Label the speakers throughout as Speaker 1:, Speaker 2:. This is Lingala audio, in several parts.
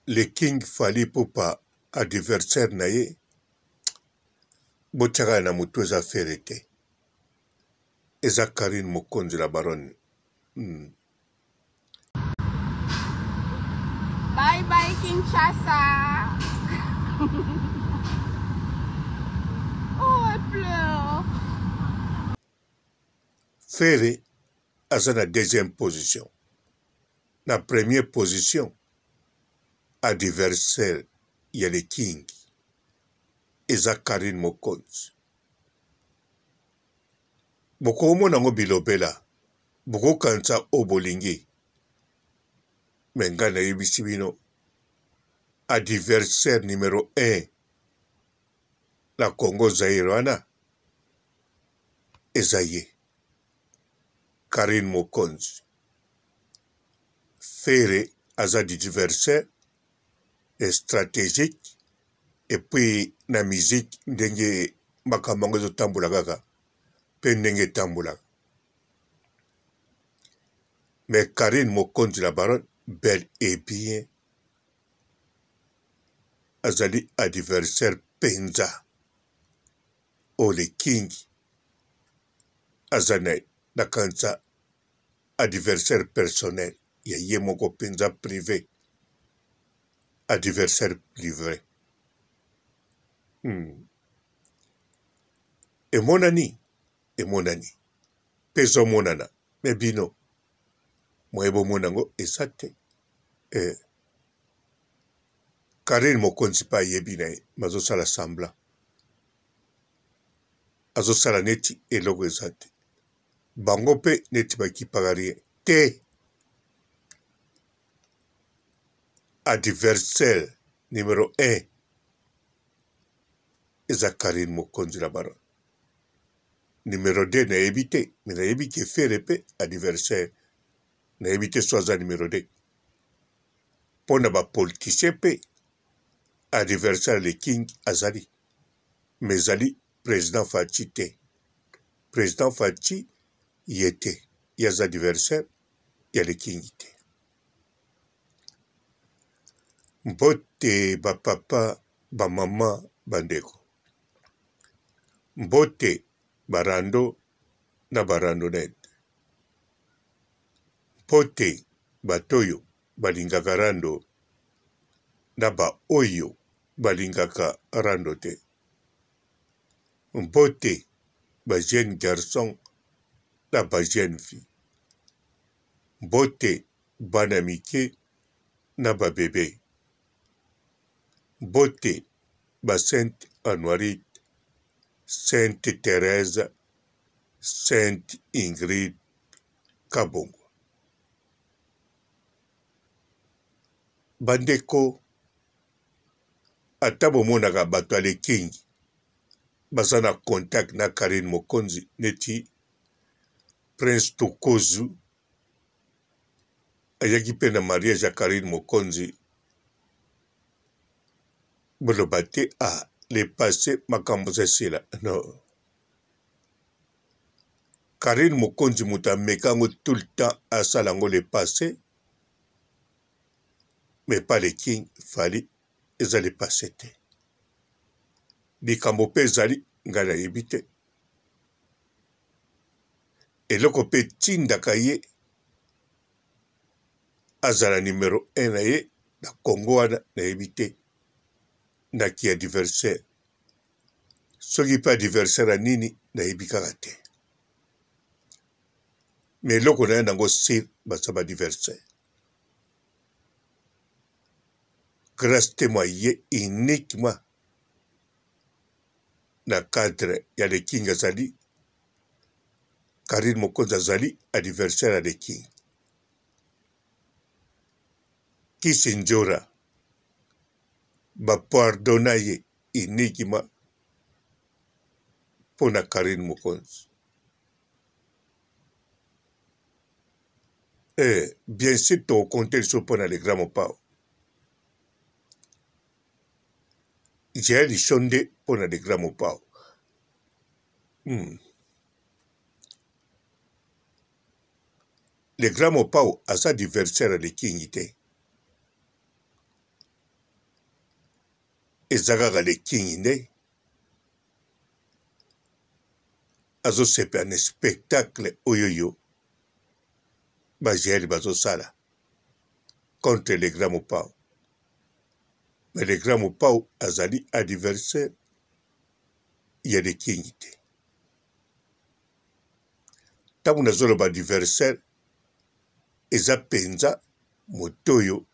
Speaker 1: le king fali popa adversaire na ye botiaka na motu eza fere te eza Karine Mokonzi la baronne.
Speaker 2: Bye bye Kinshasa. Oh, elle pleure.
Speaker 1: Fere aza na deuxième position. Na première position adversaire ya le king eza Karine Mokonzi. Bokomona ngo bilobela bokokanisa o bolingi me nga nayebisi bino adversaire numéro 1 la Congo Zaire wana eza ye Karine Mokonzi. Fere aza adversaire stratégique et puis na musique ndenge makambo yango ezotambola kaka mpe ndenge etambulaka. Mais Karine Mokonzi la baronne bel et bien azali adversaire penza o le king aza na kanisa adversaire personnel ya ye moko penza privé adversaire privé. emonani mpe ezomonana me bino moyebomona yango eza te. Karine Mokonzi mpe ayebi na ye mazosala sambla azosala neti eloko eza te bango mpe neti bakipaka rie te. Adversaire numéro 1 eza Karine Mokonzi la baronne. Numéro 2 nayebi te me nayebi ke Fere mpe adversaire nayebi te so aza numéro 2 mpo na bapoliticien mpe adversaire le king azali me ezali président Faci te. Président Faci ye te ye aza adversaire ya le king te. Mbote bapapa bamama bandeko mbote barando na barandonete mbote batoyo balingaka rando na baoyo balingaka rando te. Mbote ba jeune garçon na ba jeune fille mbote bana mike na ba bebe mbote ba Sainte Honorite, Sainte Thérèse, Sainte Ingrid Kabongo. Bandeko ata bomonaka bato ya lekingi baza na contact na Karine Mokonzi neti Prince Tokozu ayaki mpe na mariage ya Karine Mokonzi boloba te le passé makambo esila no. Karine Mokonzi moto ameka yango tout le temps asala yango le passé mais pas le king fali eza le passé te likambo mpe ezali ngai nayebi te eloko mpe tindaka ye azala numéro 1 na ye na Congo wana nayebi te naki adversaire soki mpe adversaire ya nini nayebi kaka te me eloko na ye nango sir baza baadversaire grâce te mwa ye uniquement na cadre ya le king azali Karine Mokonzi azali adversaire ya le king kisi njora bapardona ye uniquement mpo na Karine Mokonzi. Bien sûr tokokonte liso mpo na le grand mopao j'ai liso nde mpo na le grand mopao. Le grand mopao aza adversaire ya le king te ezakaka le king nde azosepa na spectacle oyoyo bagéri bazosala contre le grand mopao. Mais le grand mopao azali adversaire ya le king te. Ntango nazoloba adversaire eza penza moto oyo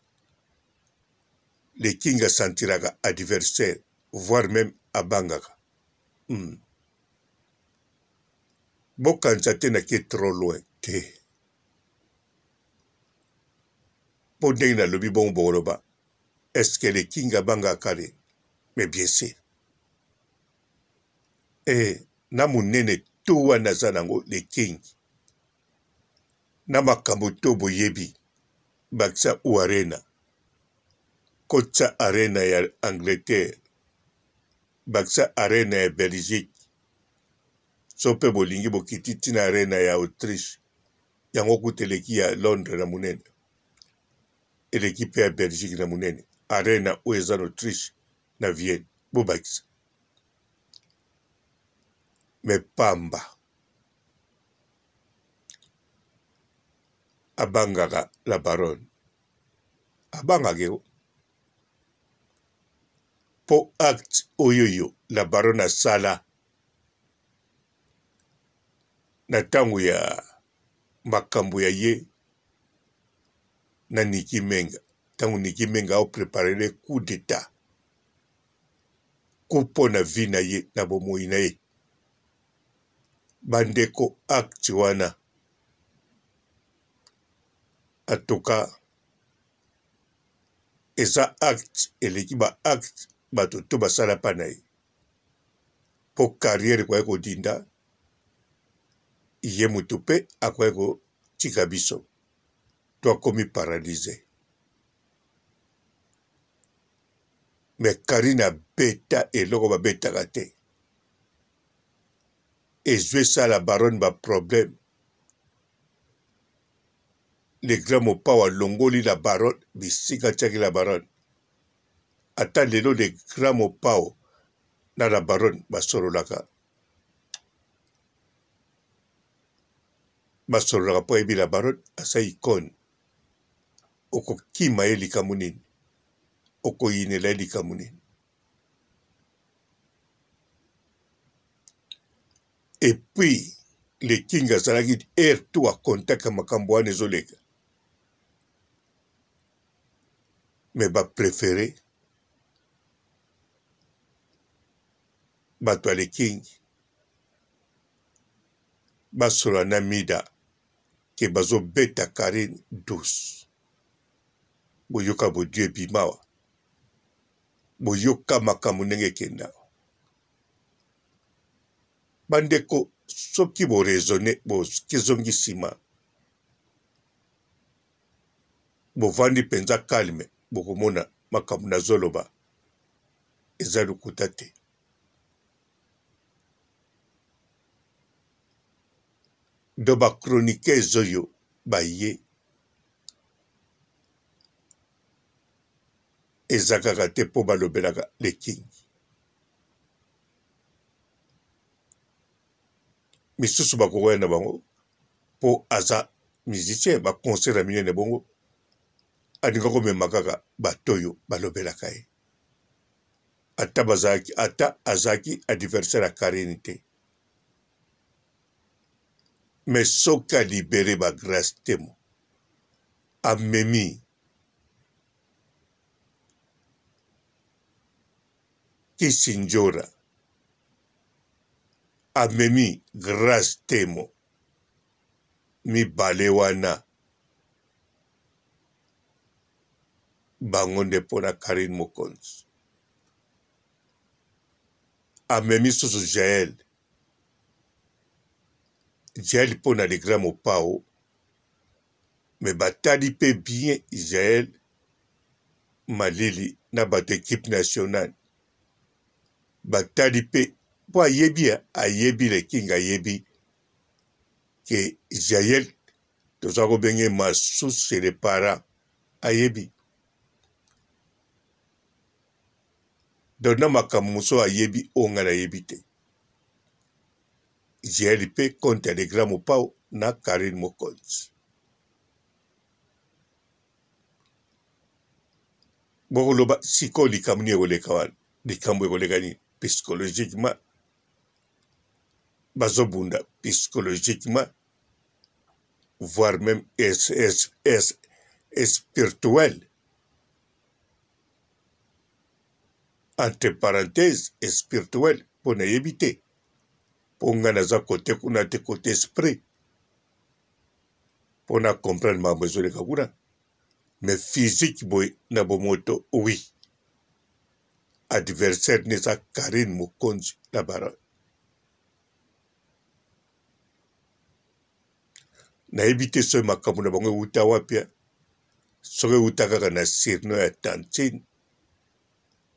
Speaker 1: le king asentiraka adversaire voire même abangaka. Bokanisa te nake trop loin te. Po ndenge nalobi bongo bokoloba est-ce que le king abangaka kale? Mais bien sûr. Na munene to wana aza nango le king na makambo to boyebi bakisa u arena kotsa arena ya Angleterre bakisa arena ya Belgique so mpe bolingi bokiti tina arena ya Autriche yango kuta eleki ya Londres na munene eleki mpe ya Belgique na munene arena oyo eza na Autriche na Vienne bobakisa. Me pamba abangaka la baronne abangaka yo po acte oyoyo la baronne asala na ntango ya makambo ya ye na Niki Menga ntango Niki Menga aoprepare le coup d'état coup mpo na vi na ye na bomoi na ye bandeko acte wana atoka eza acte eleki ba acte bato to basala mpa na ye mpo carrière ekoki kodinda ye moto mpe akoki kotika biso to akomi paralyse. Me Karine abeta eloko babetaka te ezwi esala baronne baproblème. Le grand mopao alongoli la baronne bisika tiaki la baronne ata lelo le grand mopao na la baronne basololaka mpo ayebi la baronne asa ikone okokima ye likambo nini okoyinela ye likambo nini. Et puis le king azalaki air to akontaka makambo wana ezoleka me bapréféré bato ya le king basola na mida ke bazobeta Karine douce. Boyoka bodio ebimawa boyoka makambo ndenge ekenda bandeko soki boraisonne bozongi nsima bovandi mpenza calme bokomona makambo nazoloba eza lokuta te. Do bachroniqueuse oyo baye eza kaka te mpo balobelaka le king. Misusu bakokoya na bango mpo aza musicien baconcert ya minene bongo alinga komema kaka bato oyo balobelaka ye ata azalaki adversaire ya Karine te. Mais soki alibere bagrâce temo amemi Kisinjora amemi grâce temo mibale wana bango nde mpona Karine Mokonzi amemi susu Jaël mpona le grand mopao me batali mpe bien Jaël malili na bato équipe nationale batali mpe mpo ayebi le king ayebi ke Jaël toza kobenge masusu chez les parents ayebi donc na makamuso ayebi ongana yebite JLP compte telegram pao na Karine Mokonzi bokoloba siko likambo ni ekoleka wana likambo ekoleka nini psychologiquement bazobunda psychologiquement voire même spirituel entre parenthèses spirituel pour na éviter pour nga naza côté kuna te côté esprit pour na comprendre ma besoin de kakuna mais physique boy na bomoto oui adversaire neza Karine Mokonzi la bara na éviter ce makambo na bango uta wapia soke uta kaka na sirno ya tantine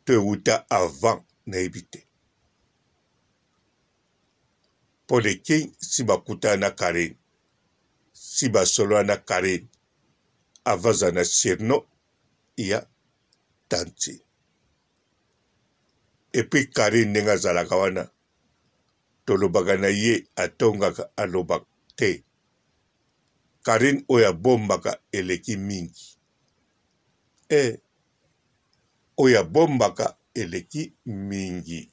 Speaker 1: to uta avant na éviter pour les king si bakuta na Karine si basolo na Karine avaza na sirno ya tantine et puis Karine nenga zalaka wana tolobaka na ye atongaka alobaka te Karine oya bombaka eleki mingi oya bombaka eleki mingi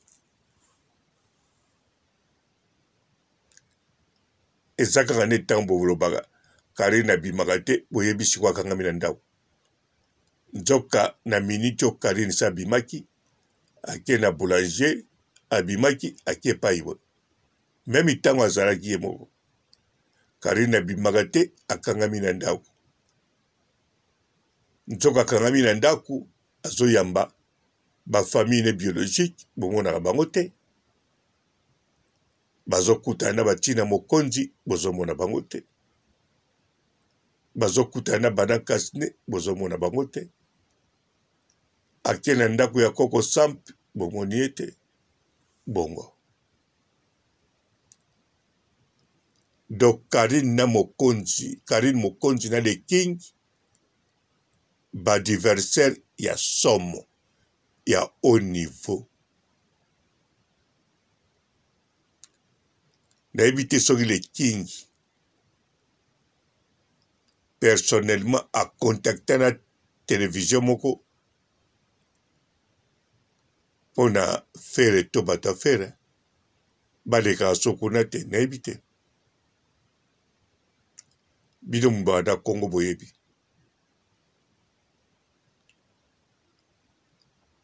Speaker 1: ezakaka ne ntango bolobaka Karine abimaka te boyebisi kwa akangami na ndako nzoka na miniti oyo Karine sa abimaki ake na boulanger abimaki ake epai boye meme ntango azalaki ye moko Karine abimaka te akangami na ndako nzoka akangami na ndako azoyamba bafamille biologique bomonaka bango te bazokutana na batina Mokonzi bozomona bango te bazokutana na bana kasine bozomona bango te ake na ndako ya koko samp bomoni ye te bongo donc Karine Mokonzi na le king badiversaire ya somo ya haut niveau nayebi te soki le king personnellement acontacta na télévision moko mpona fere to bato afere balekaka sokuna te nayebi te bino mobaa na Congo boyebi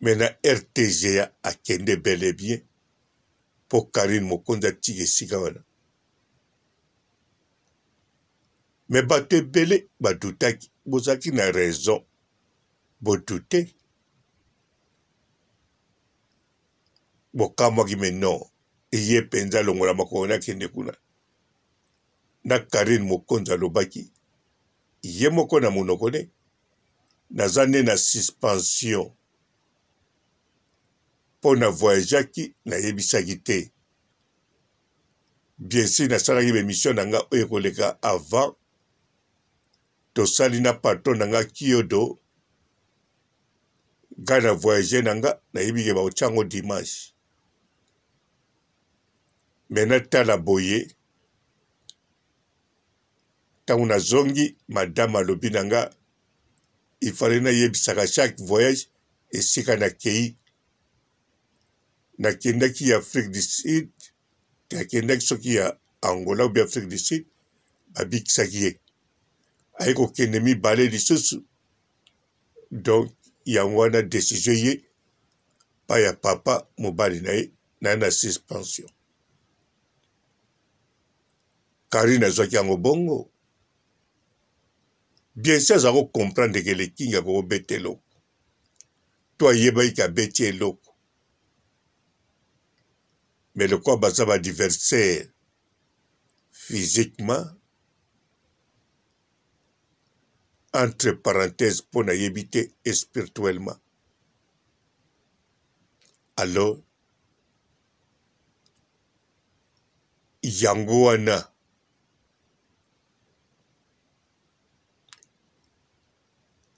Speaker 1: me na RTGA akende bel et bien mpo Karine Mokonzi atika esika wana me bato ebele badutaki bozalaki na raison bodute bokamwaki me non eye mpenza longola makolo nakende kuna na Karine Mokonzi alobaki ye moko na monoko ne naza nde na suspension mpo na voyageaki nayebisaki te bien sûr nasalaki bemission na nga oyo ekoleka avant tosali na patron na nga Kyodo nga na voyage na nga nayebike baotyango dimanche me natala boye ntango nazongi madame alobi na nga ifale nayebisaka chaque voyage esika nakendaki ya Afrique du Sud nakendaki soki ya Angola ou Afrique du Sud babikisaki ye aye kokende mibale lisusu donc yango wana décision ye pa ya papa mobali na ye naye na suspension Karine azwaki yango bongo bien sûr aza kocomprendre ke le king akokobeta eloko to ayebaki ke abeti eloko mais lokwa baza badiversaire physiquement entre parenthèses mpo nayebi te spirituellement alors yango wana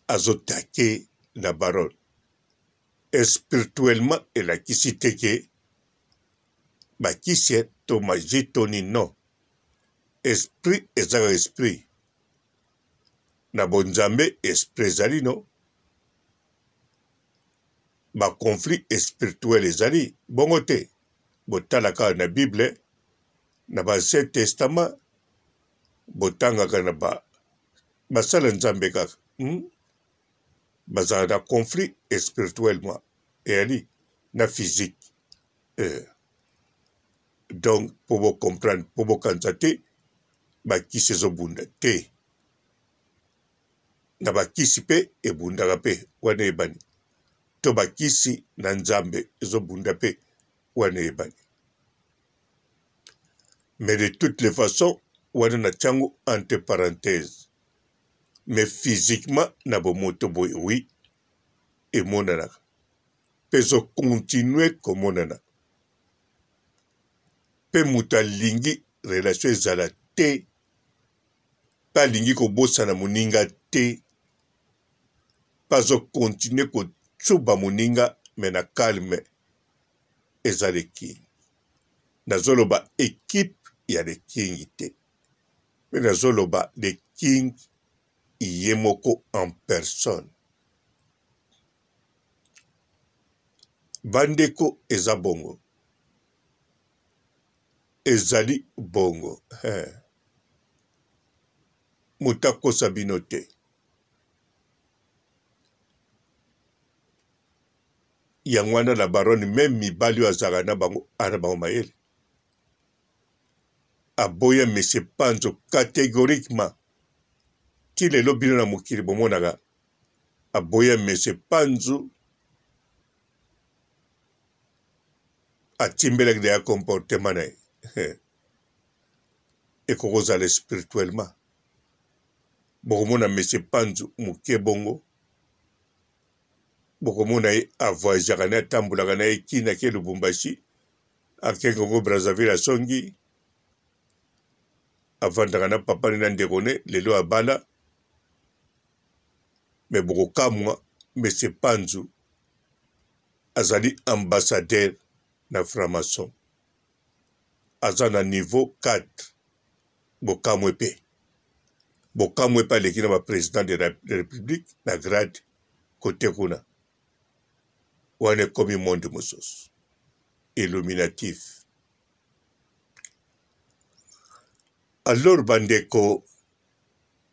Speaker 1: azotake na baron spirituellement elakisi te ke bakisi to magie toni non. Esprit ezaka esprit. Na bonzambe esprit ezali no. Ba conflit spirituel ezali bongo te. Botalaka na Bible na ba Ancien Testament botangaka na basala nzambe kaka. Bazala na conflit spirituellement eyali na physique. Donc pour vous comprendre, pour vous kanzate bakisi ezobunda te. Na bakisi pe ebundaka pe wana ebani. To bakisi na nzambe ezobunda pe wana ebani. Mais de toutes les façons, wana na tiango entre parenthèses. Mais physiquement, na bomoto boy, oui, et monana. Peso continuer comme monana. Pe muta lingi relation ezala te. Pa lingi ko bossa na moninga te. Paso continuer ko tsuba moninga mena calme ezale king. Nazoloba équipe ya de king te. Mais nazoloba de king yemoko en personne. Bandeko eza bongo. Ezali bongo. Mutako sabinote. Yangwana la baronne même mibali azara na bango ana bango mayele. Aboya monsieur Panzo catégoriquement. Ti lelo bino na mokili bomonaka. Aboya monsieur Panzo atimbelek de ya comportement na ekokozala spirituellement. Bokomona monsieur Panzo muke bongo. Bokomona ye avoyageaka na atambulaka na ye kina ke Lubumbashi ake Congo Brazzaville asongi avandaka na papa na ndeko ne lelo abala. Mais bokokamwa monsieur Panzo azali ambassadeur na franc-maçon. Aza na niveau 4. Bokamwe pe. Bokamwe pa leki na ba président de la République na grade côté kuna. Wane komi monde mosos. Illuminatif. Alors bandeko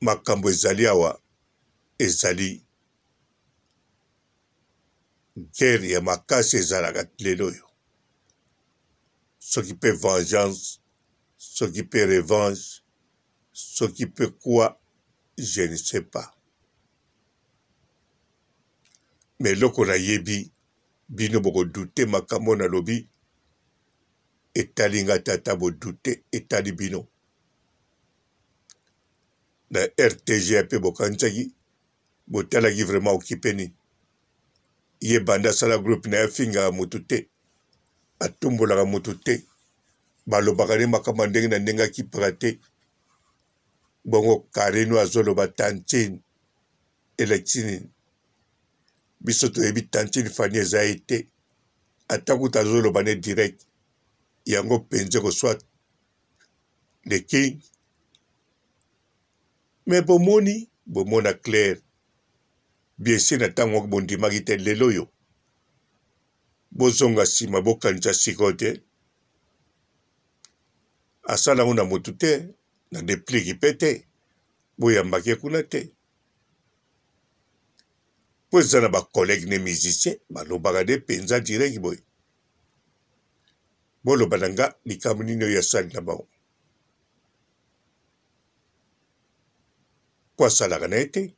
Speaker 1: makambo ezali awa ezali guerre ya makasi ezalaka lelo yo. Soki pe vengeance, soki pe revanche, soki pe quoi, je ne sais pas. Mais loko na yebi bino boko douter makambo na lobi etalinga tata bo douter etali bino. Na RTG pe bokanzaki botalaki vraiment occupé ni. Ye banda sala groupe na finga mutute. Atumbolaka moto te. Balobaka ne makambo ndenge na ndenge akipaka te. Bongo kareno azoloba tantine elektini. Biso toyebi tantine fani eza ye te. Atakuta azoloba ne direct. Yango penze ko soit le king. Mais bomona clair. Bien sûr na tango bondimaki te lelo yo. Bozonga sima bokanisa sikote. Asala una motu te. Na depliki pe te. Boyambaki kuna te. Po eza na ba collègue ne musicien. Balobaka de penza direct boy. Boloba nanga likambo nini oyo asali na bango. Po asalaka na ye te.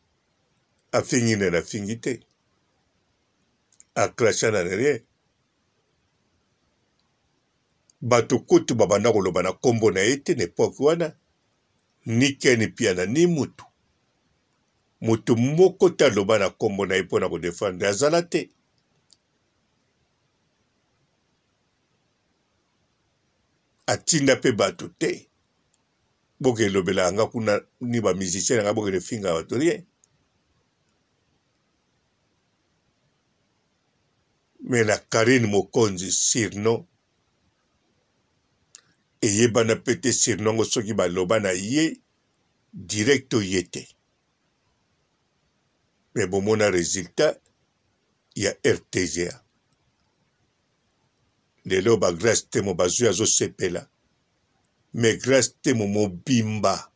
Speaker 1: Afingi ne na fingi te. Akrasha na rien. Bato kutu babanda koloba na kombo na ete n'epoke wana ni keni pia na ni mutu. Mutu moko taloba na kombo na ye mpona kodefendre azala te. Atinda pe bato te. Boke lobela anga kuna ni ba musicien anga boke finga bato rien. mais na Karine Mokonzi surnom eyeba na pete surnom soki baloba na ye direct yete mais bomona résultat ya RTGA lelo ba grâce temo bazwi azosepela mais grâce temo mobimba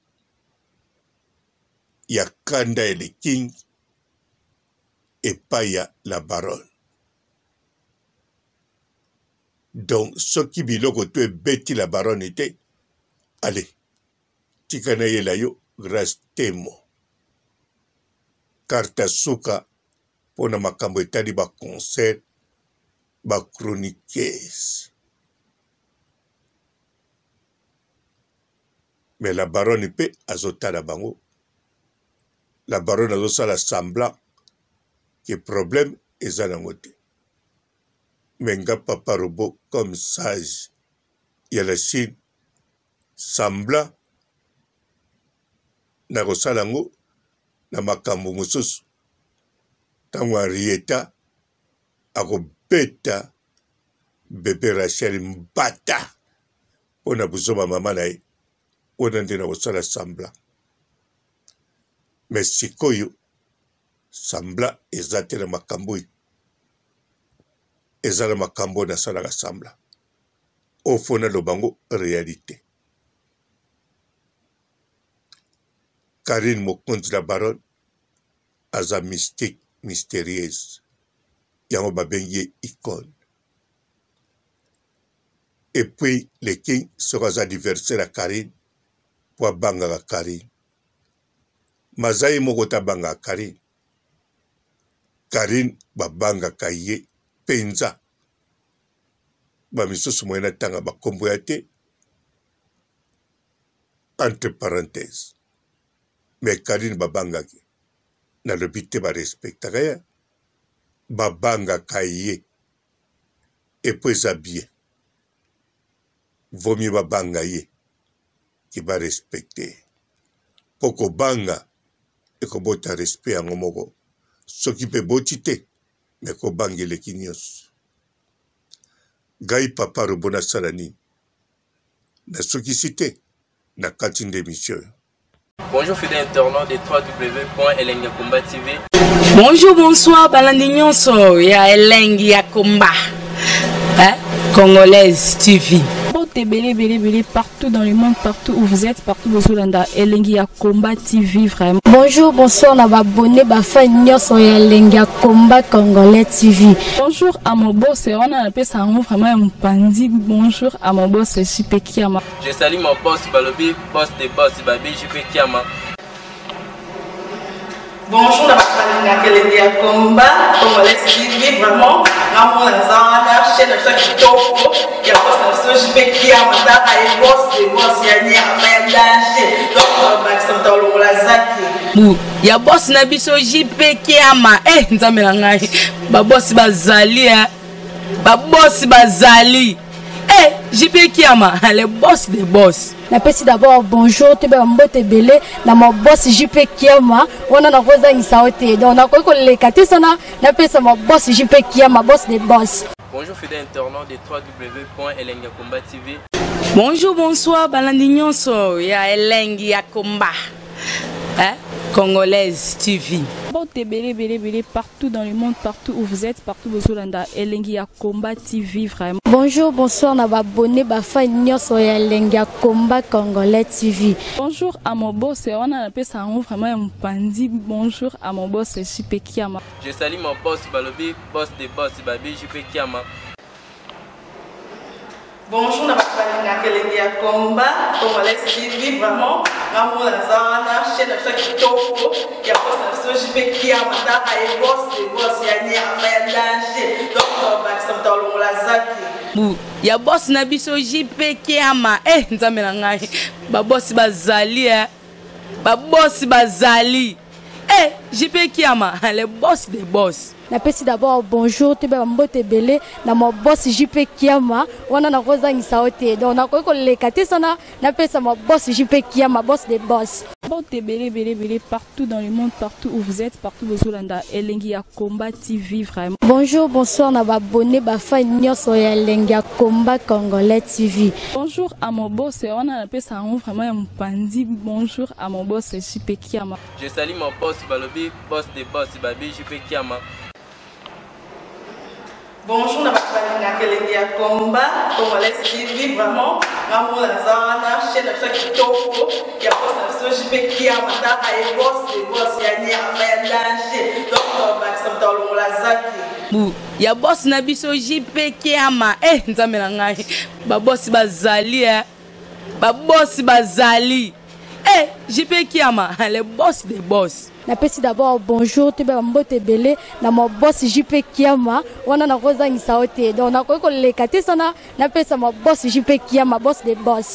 Speaker 1: ya kanda ele king epai ya la baronne. Donc soki biloko to ebeti la baronne ete allez tika na ye la yo grâce temo karta suka pona makambo etali ba concert ba chroniqueuse. Mais la baronne pe azotala bango. La baronne azosala semblant que problème eza nango te. Mais nga papa robot comme sage ya la Chine semblant na kosala yango na makambo mosusu ntango Henrietta akobeta bebe Rachel mbata mpona buzoba mama na ye wana nde na kosala semblant. Mais sikoyo semblant eza te na makambo oyo eza na makambo oyo nasalaka semblant oyo fo naloba yango réalité. Karine Mokonzi la baronne aza mystique mystérieuse yango babengi ye icône. Et puis le king soki aza adversaire ya Karine po abangaka Karine mazai moko te abangaka Karine. Karine babangaka ye penza bamisusu moye na tanga bakombo ya te entre parenthèses. Mais Karine babangaki nalobi te barespectaka ye babangaka ye epo eza bien vaut mieux babanga ye ki barespecte po kobanga ekobota respect yango moko soki mpe boti te me kobanga eleki nyonso. Ngai papa robo nasala nini nasukisi te na kati nde émission oyo.
Speaker 3: Bonjour fidèles internautes de www.elengiakomba TV.
Speaker 4: Bonjour, bonsoir, balandi nyonso ya Elengi ya Komba, Congolaise TV.
Speaker 5: Belé partout dans le monde, partout où vous êtes, partout où vous êtes, Elengi ya Komba TV vraiment.
Speaker 6: Bonjour, bonsoir, on a abonné Bafa Nyonso ya Elengi ya Komba Congolais TV.
Speaker 5: Bonjour à mon boss, on a appelé ça vraiment un pandi. Bonjour à mon boss, JP Kiama.
Speaker 3: Je salue mon boss Balobi, boss des boss Babi, JP Kiama.
Speaker 7: Bonjour, la Elengi ya Komba Congolais TV vraiment. Ramon Zana, chaîne de ceux qui topo, il y a pas de JP Kiama, et boss des boss, il y a un danger. Donc, on va accepter le Lazaki.
Speaker 4: Ya boss na biso JP Kiama nzamela ngai ba boss bazali ba boss bazali JP Kiama le boss des boss.
Speaker 6: Napesi d'abord bonjour te ba mbote belé na mon boss JP Kiama wana na koza ngisaote donc na ko lekate sana napesa mon boss JP Kiama boss des boss.
Speaker 3: Bonjour fidèles internautes de www.elengiakomba TV.
Speaker 4: Bonjour, bonsoir, balandi nyonso ya Elengi ya Komba, Congolaise TV.
Speaker 5: Belé partout dans le monde, partout où vous êtes, partout où vous êtes, Elengi ya Komba TV vraiment.
Speaker 6: Bonjour, bonsoir, on a abonné Bafa Nyonso ya Elengi ya Komba Congolais TV.
Speaker 5: Bonjour à mon boss, on a appelé ça vraiment un pandi. Bonjour à mon boss, JP Kiama.
Speaker 3: Je salue mon boss Balobi, boss des boss Babi, JP Kiama.
Speaker 7: Bonjour, la Elengi ya Komba Congolais TV vraiment. Ramon Zana, chaîne de ceux qui topo, il y a pas de JP Kiama, et boss des boss, il y a un danger. Donc, on va accepter le Lazaki.
Speaker 4: Ya boss na biso JP Kiama nzamela ngai ba boss bazali ba boss bazali JP Kiama le boss des boss.
Speaker 6: Napesi d'abord bonjour te ba mbote belé na mon boss JP Kiama wana na koza ngisaote donc na ko lekate sana napesa mon boss JP Kiama boss des boss.
Speaker 5: Partout dans le monde, partout où vous êtes, partout où vous êtes, Elengi ya Combat TV vraiment.
Speaker 6: Bonjour, bonsoir, na abonné bafa nyonso ya Elengi ya Combat Congolais TV.
Speaker 5: Bonjour à mon boss, on a appelé ça vraiment un pandi. Bonjour à mon boss, JP Kiama.
Speaker 3: Je salue mon boss Balobi, boss des boss Babi, JP Kiama.
Speaker 7: Bonjour, na bafalinga Elengi ya Combat Congolais TV vraiment. Ngamu na zana chaîne ça kitoko ya boss na JP Kiama ta ay boss des boss ya ni ya danger. Donc ba samta longola zaki.
Speaker 4: Ya boss na biso JP Kiama. Nzambe na ngai. Ba boss bazali ba boss bazali. JP Kiama, le boss des boss.
Speaker 6: Napesi d'abord bonjour, tu peux mbote belé na mon boss JP Kiama, wana na koza ngisaote. Donc na ko lekate sana napesa mon boss JP Kiama, boss des boss.